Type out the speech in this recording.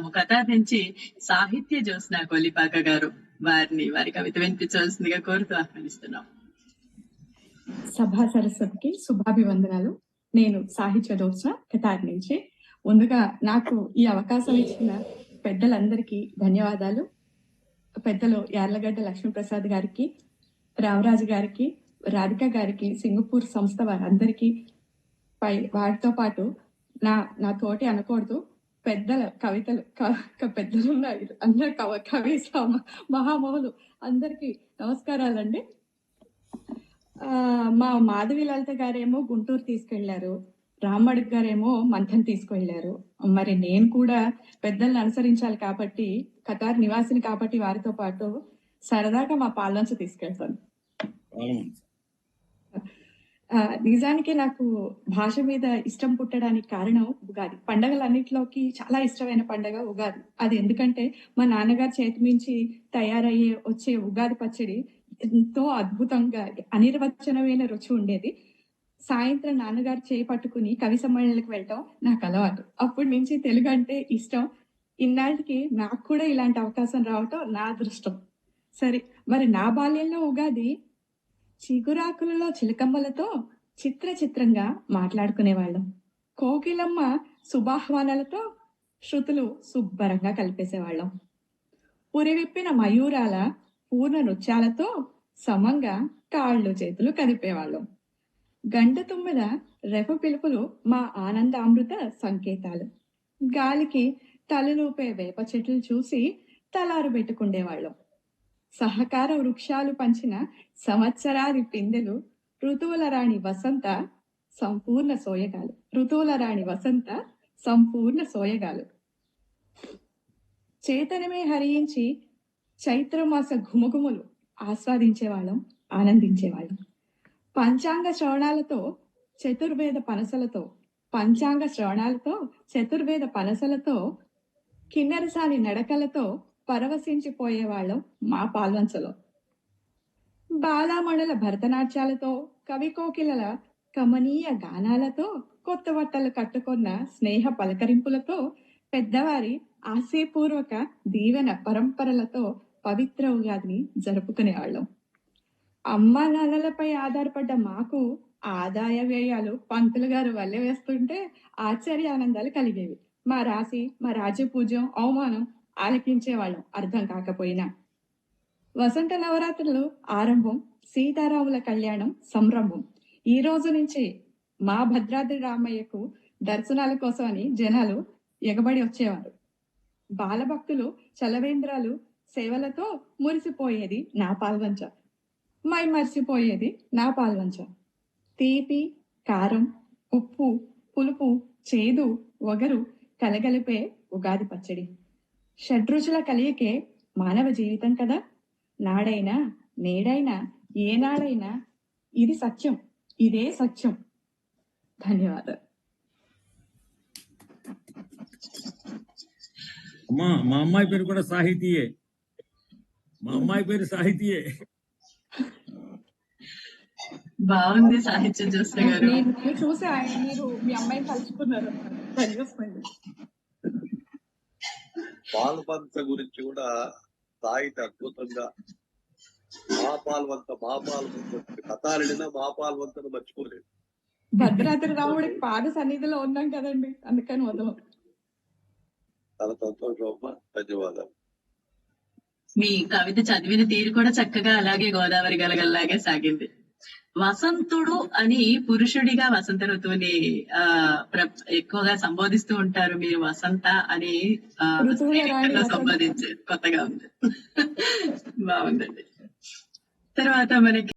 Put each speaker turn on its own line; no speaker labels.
ఉన్నాము. కథ నుంచి సాహిత్య జ్యోత్స్న కొల్లిపాక గారు వారి కవిత వినిపించవలసిందిగా కోరుతూ ఆహ్వానిస్తున్నాం.
సభా సరస్వతికి శుభాభివందనాలు. నేను సాహిత్య జ్యోత్స్న కతార్ నుంచి. ముందుగా నాకు ఈ అవకాశం ఇచ్చిన పెద్దలందరికీ ధన్యవాదాలు. పెద్దలు యార్లగడ్డ లక్ష్మీప్రసాద్ గారికి, రామరాజు గారికి, రాధిక గారికి, సింగపూర్ సంస్థ వారందరికీ, వాటితో పాటు నా తోటి అనకూడదు, పెద్దల కవితలు పెద్దలు అందరు కవి మహామహులు అందరికీ నమస్కారాలండి. మా మాధవి లలిత గారేమో గుంటూరు తీసుకెళ్లారు, రామ్మడిక్ గారేమో మంథన్ తీసుకెళ్లారు. మరి నేను కూడా పెద్దల్ని అనుసరించాలి కాబట్టి, కతార్ నివాసిని కాబట్టి వారితో పాటు సరదాగా మా పాల్వంచ తీసుకెళ్తాను. నిజానికి నాకు భాష మీద ఇష్టం పుట్టడానికి కారణం ఉగాది. పండగలన్నింటిలోకి చాలా ఇష్టమైన పండగ ఉగాది. అది ఎందుకంటే మా నాన్నగారి చేతి నుంచి తయారయ్యే వచ్చే ఉగాది పచ్చడి ఎంతో అద్భుతంగా అనిర్వచనమైన రుచి ఉండేది. సాయంత్రం నాన్నగారు చేయి పట్టుకుని కవి సమ్మేళనకు వెళ్ళటం నాకు అలవాటు. అప్పటి నుంచి తెలుగు అంటే ఇష్టం. ఇన్నాళ్ళకి నాకు కూడా ఇలాంటి అవకాశం రావటం నా అదృష్టం. సరే, మరి నా బాల్యంలో ఉగాది చిగురాకులలో చిలకమ్మలతో చిత్రంగా మాట్లాడుకునేవాళ్ళం. కోకిలమ్మ శుభాహ్వానాలతో శృతులు శుభ్రంగా కలిపేసేవాళ్ళం. పురివిప్పిన మయూరాల పూర్ణ నృత్యాలతో సమంగా కాళ్ళు చేతులు కదిపేవాళ్ళం. గంట తుమ్మిద రెఫ పిలుపులు మా ఆనందామృత సంకేతాలు. గాలికి తలలూపే వేప చెట్లు చూసి తలారు పెట్టుకుండేవాళ్ళం. సహకార వృక్షాలు పంచిన సంవత్సరాది పిందెలు, ఋతువుల రాణి వసంత సంపూర్ణ సోయగాలు. ఋతువుల రాణి వసంత సంపూర్ణ సోయగాలు. చేతనమే హరించి చైత్రమాస ఘుమఘుములు ఆస్వాదించేవాళ్ళం, ఆనందించేవాళ్ళం. పంచాంగ శ్రవణాలతో చతుర్వేద పనసలతో కిన్నెరసాని నడకలతో పరవశించిపోయేవాళ్ళం మా పాల్వంచలో. బాలామణుల భరతనాట్యాలతో, కవి కోకిలల కమనీయ గానాలతో, కొత్త బట్టలు కట్టుకున్న స్నేహ పలకరింపులతో, పెద్దవారి ఆశయపూర్వక దీవెన పరంపరలతో పవిత్ర ఉగాదిని జరుపుకునేవాళ్ళం. అమ్మా నాన్నలపై ఆధారపడ్డ మాకు ఆదాయ వ్యయాలు పంతులు గారు వల్లే వేస్తుంటే ఆశ్చర్యానందాలు కలిగేవి. మా రాశి, మా రాజ్యపూజ్యం, అవమానం ఆలకించేవాళ్ళం అర్థం కాకపోయినా. వసంత నవరాత్రులు ఆరంభం, సీతారాముల కళ్యాణం సంరంభం. ఈ రోజు నుంచి మా భద్రాద్రి రామయ్యకు దర్శనాల కోసమని జనాలు ఎగబడి వచ్చేవారు. బాలభక్తులు చలవేంద్రాలు సేవలతో మురిసిపోయేది నా పాల్వంచ. మర్చిపోయేది నా పాల్వంచ. తీపి, కారం, ఉప్పు, పులుపు, చేదు, వగరు కలగలిపే ఉగాది పచ్చడి. షడ్రుచుల కలియకే మానవ జీవితం కదా. నాడైనా నేడైనా ఏనాడైనా ఇది సత్యం, ఇదే సత్యం. ధన్యవాదాలు.
మా అమ్మాయి పేరు కూడా సాహితీయే.
బాగుంది సాహిత్య జ్యోత్స్న గారు.
నేను చూసి మీరు మీ అమ్మాయిని కలుసుకున్నారు.
పాల్వంత గురించి కూడా సాహిత్య అద్భుతంగా మా పాల్వంత కథాలిడినా మా పాల్వంతను మర్చిపోలేదు.
భద్రాద్రి రాముడికి పాద సన్నిధిలో ఉన్నాం కదండి, అందుకని వదలం.
చాలా సంతోషం. ధన్యవాదాలు.
మీ కవిత చదివిన తీరు కూడా చక్కగా అలాగే గోదావరి గలగల్లాగే సాగింది. వసంతుడు అని పురుషుడిగా వసంత ఋతువుని ఎక్కువగా సంబోధిస్తూ ఉంటారు మీరు. వసంత అని సంబోధించారు. కొత్తగా ఉంది. బాగుందండి. తర్వాత మనకి